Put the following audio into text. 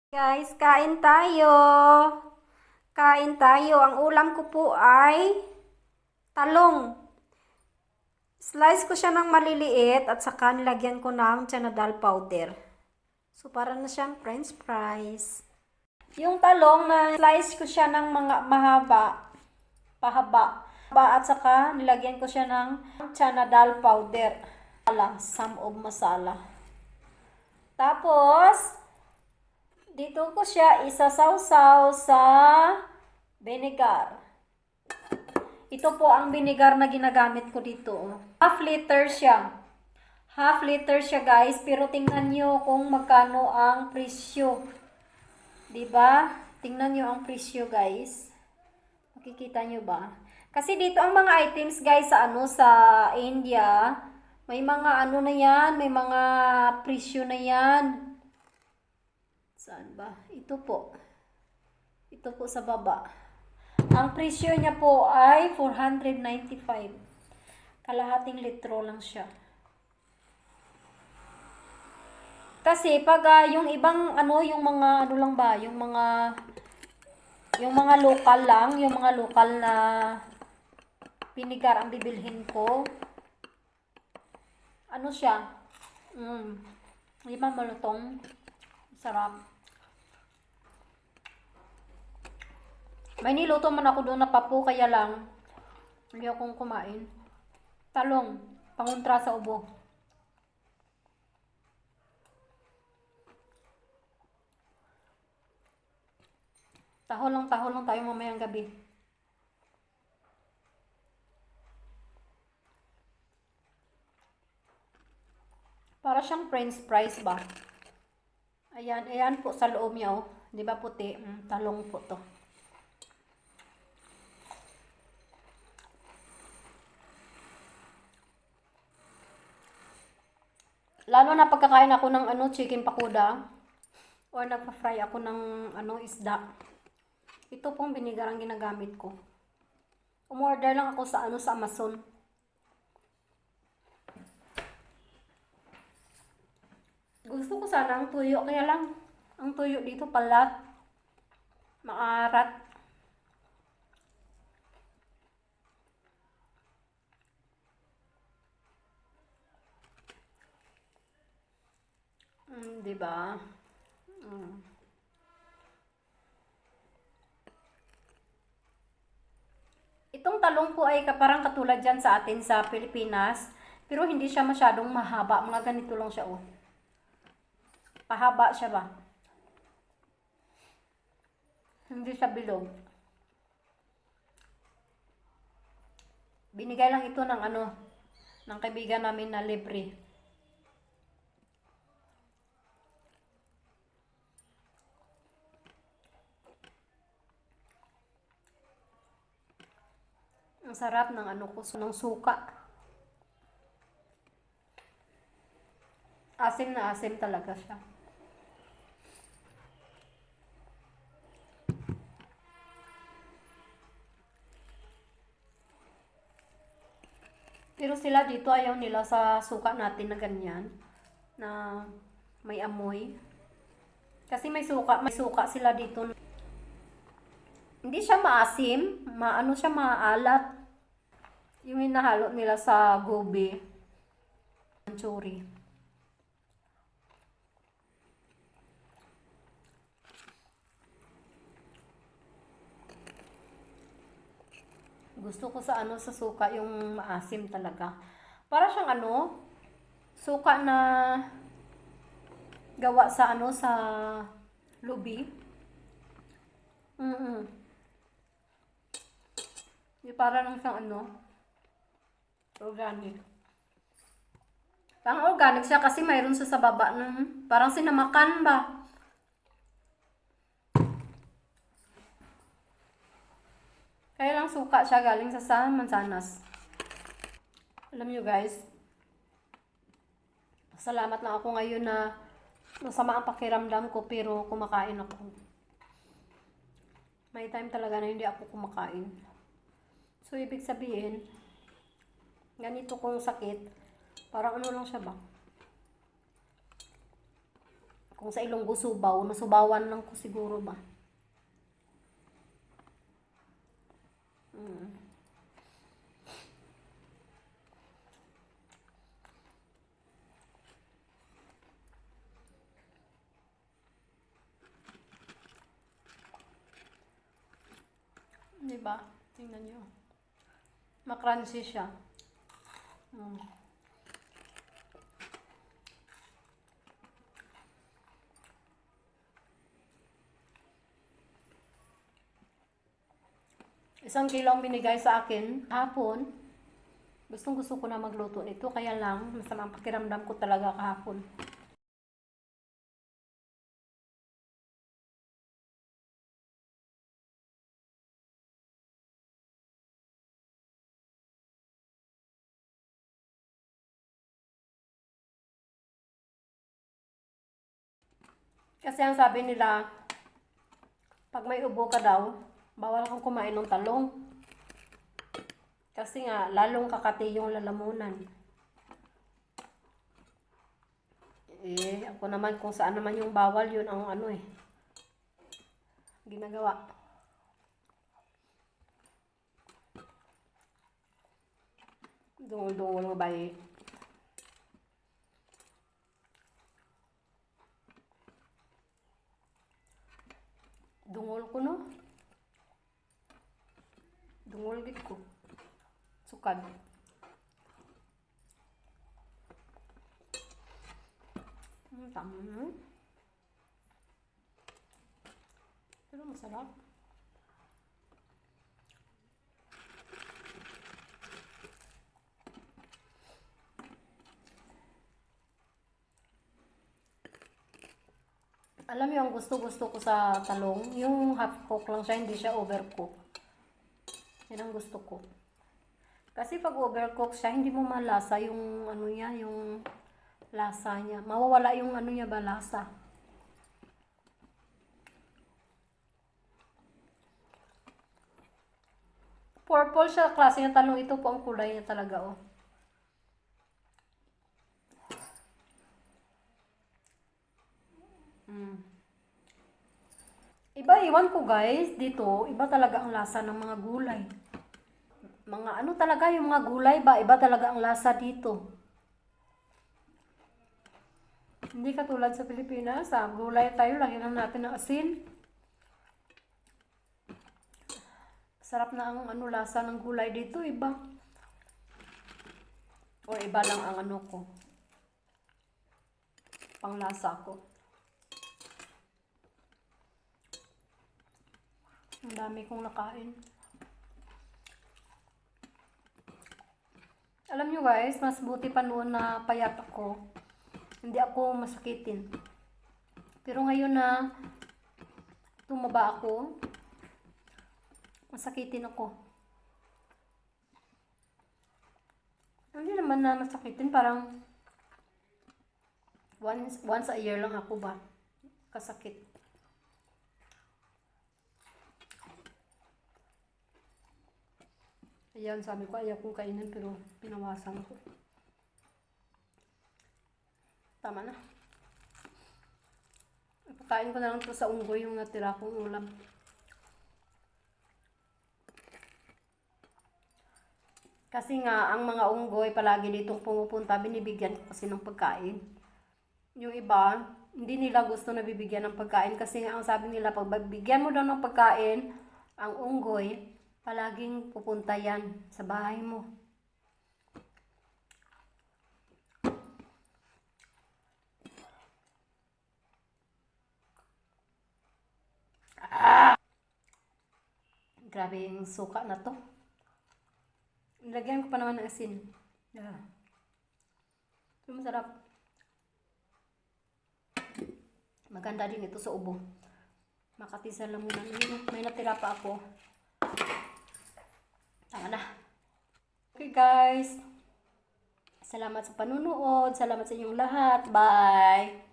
Guys, kain tayo. Kain tayo. Ang ulam ko po ay talong. Slice ko siya ng maliliit at saka nilagyan ko ng tianadal powder. So, para na siyang french fries. Yung talong na slice ko siya ng mga pahaba. At saka nilagyan ko siya ng tianadal powder. Some of masala. Tapos, dito ko siya isasawsaw sa vinegar. Ito po ang vinegar na ginagamit ko dito. Half liter siya. Half liter siya guys. Pero tingnan nyo kung magkano ang presyo. Diba? Tingnan nyo ang presyo guys. Makikita nyo ba? Kasi dito ang mga items guys sa India. May mga ano na yan. May mga presyo na yan. Saan ba? Ito po. Ito po sa baba. Ang presyo niya po ay 495. Kalahating litro lang siya. Kasi pag yung ibang yung mga lang ba, yung mga local lang, yung mga local na vinegar ang bibilhin ko. Ano siya? Di ba malutong? Sarap. May niluto man ako doon na papo, kaya lang hindi akong kumain. Talong, pangontra sa ubo. Taho lang tayo mamayang gabi. Para siyang french fries ba? Ayan po sa loob niya, oh. Di ba puti? Talong po to. Lalo na pagkakain ako ng chicken pakuda or nagpa-fry ako ng isda. Ito pong vinegar ang ginagamit ko. Umorder lang ako sa sa Amazon. Gusto ko sana ang tuyo, kaya lang ang tuyo dito palat. Maarat. Diba? Itong talong po ay parang katulad dyan sa atin sa Pilipinas. Pero hindi siya masyadong mahaba. Mga ganito lang siya, oh. Pahaba siya ba? Hindi siya bilog. Binigay lang ito ng ng kaibigan namin na libre. Ang sarap ng ng suka. Asim na asim talaga siya. Pero sila dito ayaw nila sa suka natin na ganyan. Na may amoy. Kasi may suka sila dito. Hindi siya maasim, siya maalat. Yung hinahalo nila sa gobi, manchuri. Gusto ko sa sa suka yung maasim talaga. Para siyang suka na gawa sa sa lubi. Yung para lang siyang organic. Parang organic siya kasi mayroon siya sa baba ng parang sinamakan ba. Kaya lang suka siya galing sa mansanas. Alam nyo guys, salamat lang ako ngayon na masama ang pakiramdam ko pero kumakain ako. May time talaga na hindi ako kumakain. So, ibig sabihin, ganito kong sakit, parang lang siya ba? Kung sa Ilonggo subaw, nasubawan lang ko siguro ba. Mm. Diba? Tingnan nyo. Makrunchy siya. Mm. Isang kilo ang binigay sa akin hapon. Gustong gusto ko na magluto nito. Kaya lang, masamang pakiramdam ko talaga kahapon. Kasi ang sabi nila, pag may ubo ka daw, bawal kang kumain ng talong. Kasi nga, lalong kakati yung lalamunan. Ako naman kung saan naman yung bawal, yun ang ginagawa. Dungol-dungol mo ba eh? Dungol ko no? Dungol gid ko. Sukad. Tama. Pero masarap. Alam mo yung gusto-gusto ko sa talong, yung half cook lang siya, hindi siya overcook. Yan ang gusto ko. Kasi pag overcook siya, hindi mo malasa yung yung lasa niya. Mawawala yung niya ba, lasa. Purple siya, klase ng talong. Ito po ang kulay niya talaga, oh. Iba, iwan ko guys, dito, iba talaga ang lasa ng mga gulay. Mga talaga, yung mga gulay ba, iba talaga ang lasa dito. Hindi katulad sa Pilipinas, gulay tayo, lagyan lang natin ng asin. Sarap na ang lasa ng gulay dito, iba. O iba lang ang ko. Panglasa ko. Ang dami kong nakain. Alam nyo guys, mas buti pa noon na payat ako. Hindi ako masakitin. Pero ngayon na tumaba ako, masakitin ako. Hindi naman na masakitin, parang once a year lang ako ba kasakit. Ayan, sabi ko ayaw kong kainin pero pinawasan ko. Tama na. Pagkain ko na lang ito sa unggoy yung natira kong ulam. Kasi nga, ang mga unggoy palagi ditong pumupunta, binibigyan ko kasi ng pagkain. Yung iba, hindi nila gusto na bibigyan ng pagkain kasi nga ang sabi nila, pag bibigyan mo daw ng pagkain, ang unggoy, palaging pupunta yan sa bahay mo. Grabe yung suka na to. Nilagyan ko pa naman ng asin. Ito masarap. Maganda din ito sa ubo. Makati sa lamunan. May natira pa ako. Tama na. Okay guys. Salamat sa panunood. Salamat sa inyong lahat. Bye!